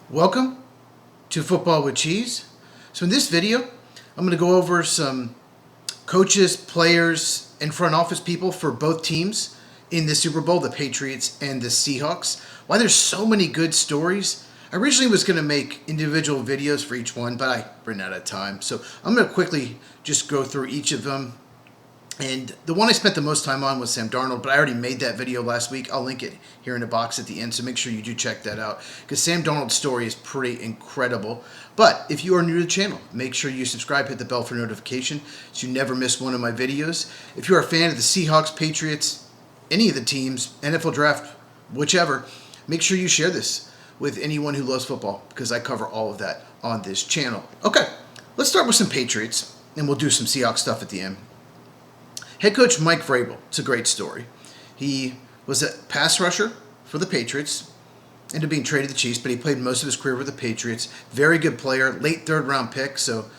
Welcome to Football with Cheese. So in this video, I'm going to go over some coaches, players, and front office people for both teams in the Super Bowl, the Patriots and the Seahawks. Why there's so many good stories. I originally was going to make individual videos for each one, but I ran out of time. So I'm going to quickly just go through each of them. And the one I spent the most time on was Sam Darnold, but I already made that video last week. I'll link it here in the box at the end, so make sure you do check that out, because Sam Darnold's story is pretty incredible. But if you are new to the channel, make sure you subscribe, hit the bell for notification, so you never miss one of my videos. If you're a fan of the Seahawks, Patriots, any of the teams, NFL Draft, whichever, make sure you share this with anyone who loves football, because I cover all of that on this channel. Okay, let's start with some Patriots, and we'll do some Seahawks stuff at the end. Head coach Mike Vrabel, it's a great story. He was a pass rusher for the Patriots, ended up being traded to the Chiefs, but he played most of his career with the Patriots. Very good player, late third-round pick, so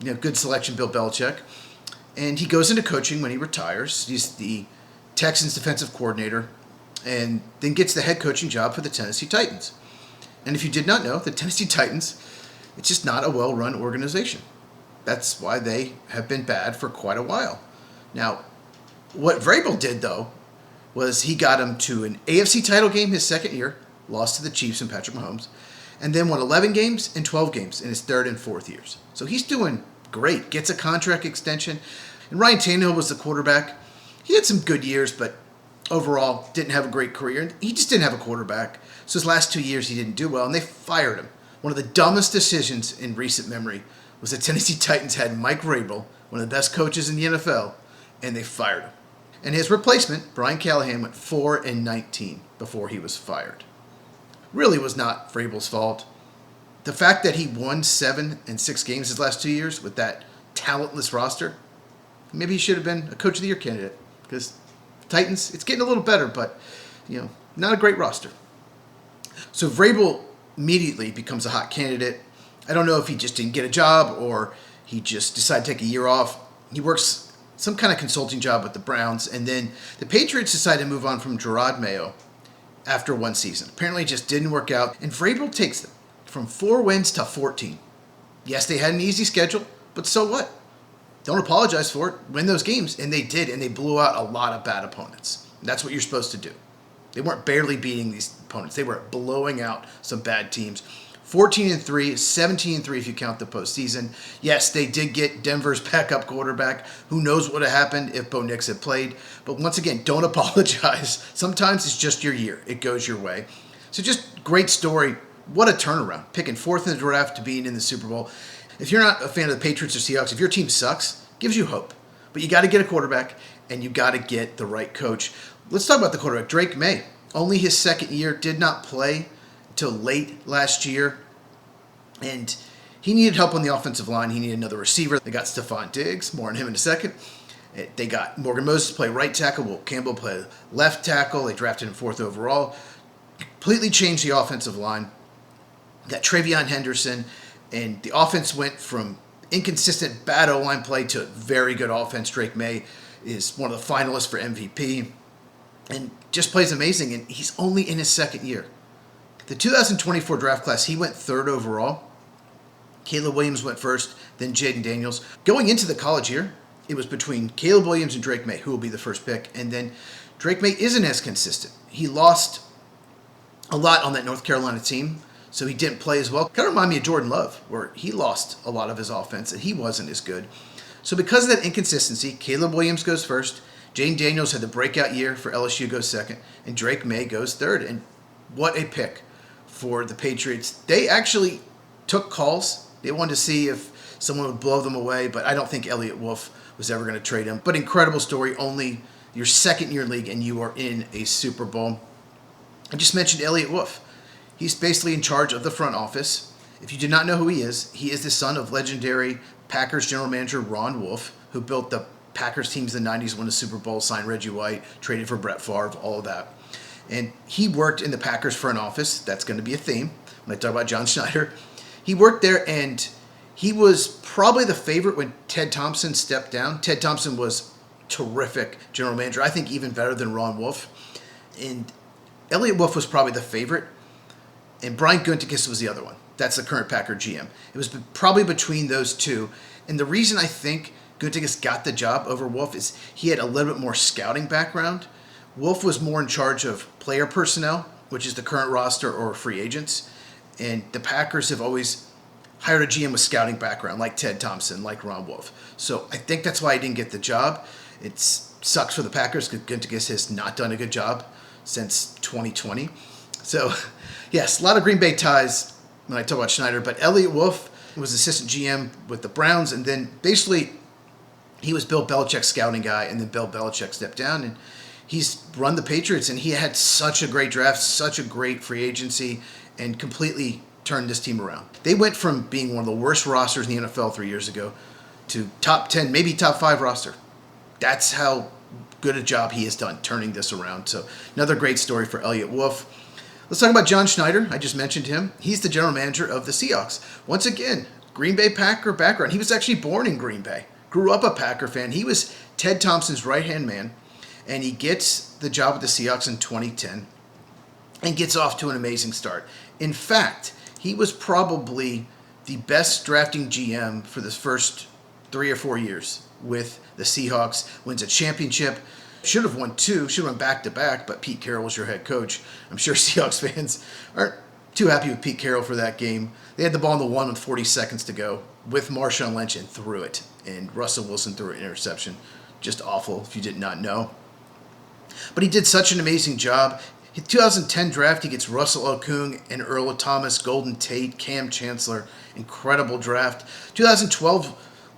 good selection, Bill Belichick. And he goes into coaching when he retires. He's the Texans defensive coordinator, and then gets the head coaching job for the Tennessee Titans. And if you did not know, the Tennessee Titans, it's just not a well-run organization. That's why they have been bad for quite a while. Now, what Vrabel did, though, was he got him to an AFC title game his second year, lost to the Chiefs and Patrick Mahomes, and then won 11 games and 12 games in his third and fourth years. So he's doing great, gets a contract extension. And Ryan Tannehill was the quarterback. He had some good years, but overall didn't have a great career. He just didn't have a quarterback. So his last 2 years he didn't do well, and they fired him. One of the dumbest decisions in recent memory was the Tennessee Titans had Mike Vrabel, one of the best coaches in the NFL, and they fired him. And his replacement, Brian Callahan, went 4-19 before he was fired. Really was not Vrabel's fault. The fact that he won 7 and 6 games his last 2 years with that talentless roster, maybe he should have been a Coach of the Year candidate, because Titans, it's getting a little better, but not a great roster. So Vrabel immediately becomes a hot candidate. I don't know if he just didn't get a job or he just decided to take a year off. He works some kind of consulting job with the Browns, and then the Patriots decided to move on from Gerard Mayo after one season. Apparently it just didn't work out, and Vrabel takes them from 4 wins to 14. Yes, they had an easy schedule, but so what? Don't apologize for it. Win those games, and they did, and they blew out a lot of bad opponents. That's what you're supposed to do. They weren't barely beating these opponents. They were blowing out some bad teams. 14-3, 17-3 if you count the postseason. Yes, they did get Denver's backup quarterback. Who knows what would have happened if Bo Nix had played. But once again, don't apologize. Sometimes it's just your year. It goes your way. So just great story. What a turnaround. Picking 4th in the draft to being in the Super Bowl. If you're not a fan of the Patriots or Seahawks, if your team sucks, it gives you hope. But you got to get a quarterback, and you got to get the right coach. Let's talk about the quarterback. Drake May. Only his second year, did not play until late last year, and he needed help on the offensive line. He needed another receiver. They got Stephon Diggs, more on him in a second. They got Morgan Moses to play right tackle, Will Campbell play left tackle. They drafted him 4th overall. Completely changed the offensive line. Got Travion Henderson, and the offense went from inconsistent bad O-line play to very good offense. Drake May is one of the finalists for MVP and just plays amazing, and he's only in his second year. The 2024 draft class, he went 3rd overall. Caleb Williams went 1st, then Jaden Daniels. Going into the college year, it was between Caleb Williams and Drake May, who will be the first pick. And then Drake May isn't as consistent. He lost a lot on that North Carolina team, so he didn't play as well. Kind of remind me of Jordan Love, where he lost a lot of his offense, and he wasn't as good. So because of that inconsistency, Caleb Williams goes 1st. Jaden Daniels had the breakout year for LSU, goes 2nd, and Drake May goes 3rd. And what a pick for the Patriots. They actually took calls. They wanted to see if someone would blow them away, but I don't think Elliott Wolf was ever going to trade him. But incredible story, only your second year league and you are in a Super Bowl. I just mentioned Elliott Wolf. He's basically in charge of the front office. If you did not know who he is the son of legendary Packers general manager Ron Wolf, who built the Packers teams in the 90s, won the Super Bowl, signed Reggie White, traded for Brett Favre, all of that. And he worked in the Packers front office. That's going to be a theme when I talk about John Schneider. He worked there, and he was probably the favorite when Ted Thompson stepped down. Ted Thompson was terrific general manager. I think even better than Ron Wolf. And Elliott Wolf was probably the favorite. and Brian Gutekunst was the other one. That's the current Packer GM. It was probably between those two. And the reason I think Gutekunst got the job over Wolf is he had a little bit more scouting background. Wolf was more in charge of player personnel, which is the current roster or free agents. And the Packers have always hired a GM with scouting background, like Ted Thompson, like Ron Wolf. So I think that's why he didn't get the job. It sucks for the Packers because Gutekunst has not done a good job since 2020. So, yes, a lot of Green Bay ties when I talk about Schneider. But Elliott Wolf was assistant GM with the Browns, and then basically he was Bill Belichick's scouting guy, and then Bill Belichick stepped down, and he's run the Patriots, and he had such a great draft, such a great free agency, and completely turned this team around. They went from being one of the worst rosters in the NFL 3 years ago to top 10, maybe top 5 roster. That's how good a job he has done turning this around. So another great story for Elliott Wolf. Let's talk about John Schneider. I just mentioned him. He's the general manager of the Seahawks. Once again, Green Bay Packer background. He was actually born in Green Bay. Grew up a Packer fan. He was Ted Thompson's right-hand man, and he gets the job with the Seahawks in 2010 and gets off to an amazing start. In fact, he was probably the best drafting GM for the first 3 or 4 years with the Seahawks. Wins a championship. Should have won 2, should have won back-to-back, but Pete Carroll was your head coach. I'm sure Seahawks fans aren't too happy with Pete Carroll for that game. They had the ball on the 1 with 40 seconds to go with Marshawn Lynch and threw it. And Russell Wilson threw an interception. Just awful if you did not know. But he did such an amazing job. In 2010 draft, he gets Russell Okung and Earl Thomas, Golden Tate, Cam Chancellor. Incredible draft. 2012,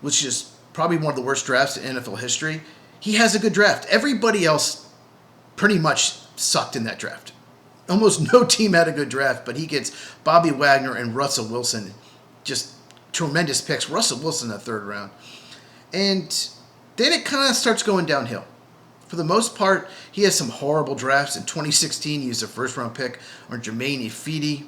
which is probably one of the worst drafts in NFL history. He has a good draft. Everybody else pretty much sucked in that draft. Almost no team had a good draft, but he gets Bobby Wagner and Russell Wilson. Just tremendous picks. Russell Wilson in the 3rd round. And then it kind of starts going downhill. For the most part, he has some horrible drafts. In 2016, he used a 1st-round pick on Jermaine Ifedi.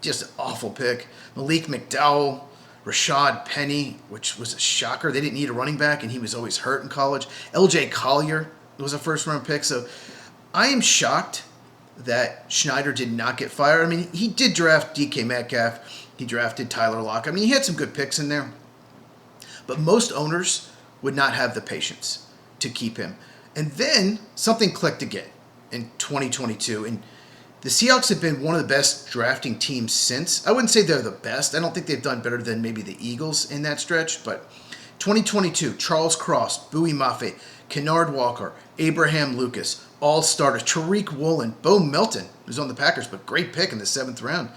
Just an awful pick. Malik McDowell. Rashad Penny, which was a shocker. They didn't need a running back, and he was always hurt in college. L.J. Collier was a 1st-round pick. So I am shocked that Schneider did not get fired. I mean, he did draft DK Metcalf. He drafted Tyler Lockett. I mean, he had some good picks in there. But most owners would not have the patience to keep him. And then something clicked again in 2022, and the Seahawks have been one of the best drafting teams since. I wouldn't say they're the best. I don't think they've done better than maybe the Eagles in that stretch. But 2022, Charles Cross, Bowie Mafe, Kennard Walker, Abraham Lucas, all starters. Tariq Woolen, Bo Melton, who's on the Packers, but great pick in the 7th round.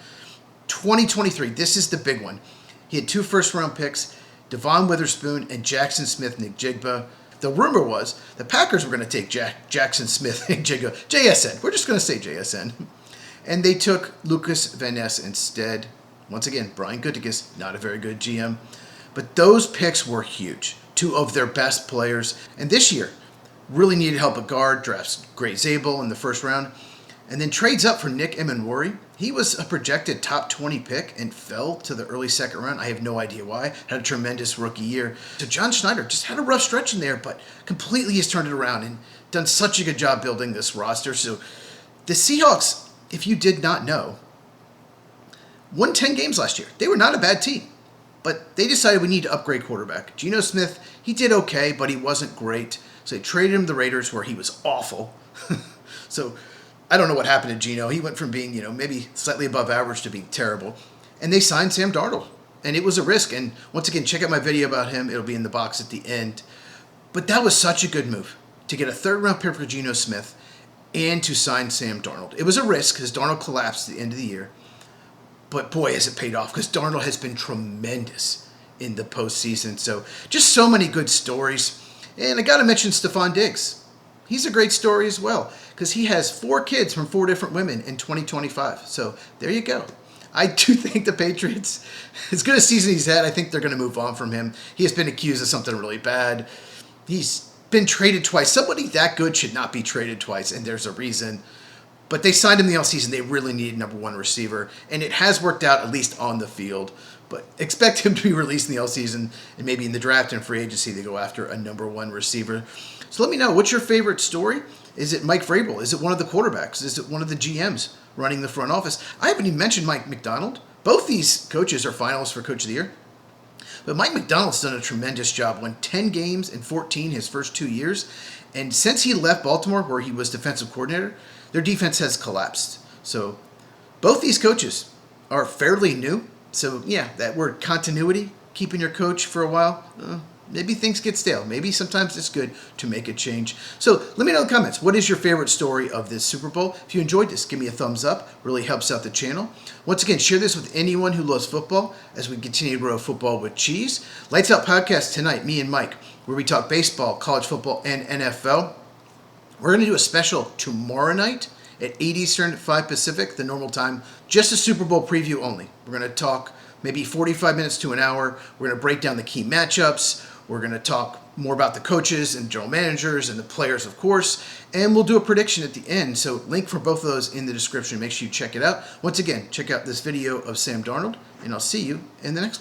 2023, this is the big one. He had 2 first-round picks, Devon Witherspoon and Jackson Smith-Njigba. The rumor was the Packers were going to take Jackson Smith-Njigba, JSN. We're just going to say JSN. And they took Lucas Van Ness instead. Once again, Brian Gutekunst, not a very good GM. But those picks were huge. 2 of their best players. And this year, really needed help at guard. Drafts Gray Zabel in the 1st round. And then trades up for Nick Emenwari. He was a projected top 20 pick and fell to the early 2nd round. I have no idea why. Had a tremendous rookie year. So John Schneider just had a rough stretch in there, but completely has turned it around and done such a good job building this roster. So the Seahawks, if you did not know, won 10 games last year. They were not a bad team, but they decided we need to upgrade quarterback. Geno Smith, he did okay, but he wasn't great. So they traded him to the Raiders where he was awful. So I don't know what happened to Geno. He went from being, maybe slightly above average to being terrible. And they signed Sam Darnold. And it was a risk. And once again, check out my video about him. It'll be in the box at the end. But that was such a good move to get a 3rd-round pick for Geno Smith and to sign Sam Darnold. It was a risk because Darnold collapsed at the end of the year. But boy, has it paid off because Darnold has been tremendous in the postseason. So just so many good stories. And I got to mention Stephon Diggs. He's a great story as well because he has 4 kids from 4 different women in 2025. So there you go. I do think the Patriots, as good a season he's had, I think they're going to move on from him. He has been accused of something really bad. He's been traded twice. Somebody that good should not be traded twice, and there's a reason. But they signed him the offseason. They really needed number 1 receiver, and it has worked out, at least on the field. But expect him to be released in the offseason, and maybe in the draft and free agency they go after a number 1 receiver. So let me know, what's your favorite story? Is it Mike Vrabel? Is it one of the quarterbacks? Is it one of the GMs running the front office? I haven't even mentioned Mike McDonald. Both these coaches are finalists for Coach of the Year. But Mike McDonald's done a tremendous job. Won 10 games in 14 his first 2 years. And since he left Baltimore, where he was defensive coordinator, their defense has collapsed. So both these coaches are fairly new. So yeah, that word continuity, keeping your coach for a while, maybe things get stale. Maybe sometimes it's good to make a change. So let me know in the comments, what is your favorite story of this Super Bowl? If you enjoyed this, give me a thumbs up. Really helps out the channel. Once again, share this with anyone who loves football as we continue to grow football with cheese. Lights Out Podcast tonight, me and Mike, where we talk baseball, college football, and NFL. We're going to do a special tomorrow night at 8 Eastern, 5 Pacific, the normal time, just a Super Bowl preview only. We're going to talk maybe 45 minutes to an hour. We're going to break down the key matchups. We're going to talk more about the coaches and general managers and the players, of course. And we'll do a prediction at the end. So link for both of those in the description. Make sure you check it out. Once again, check out this video of Sam Darnold, and I'll see you in the next one.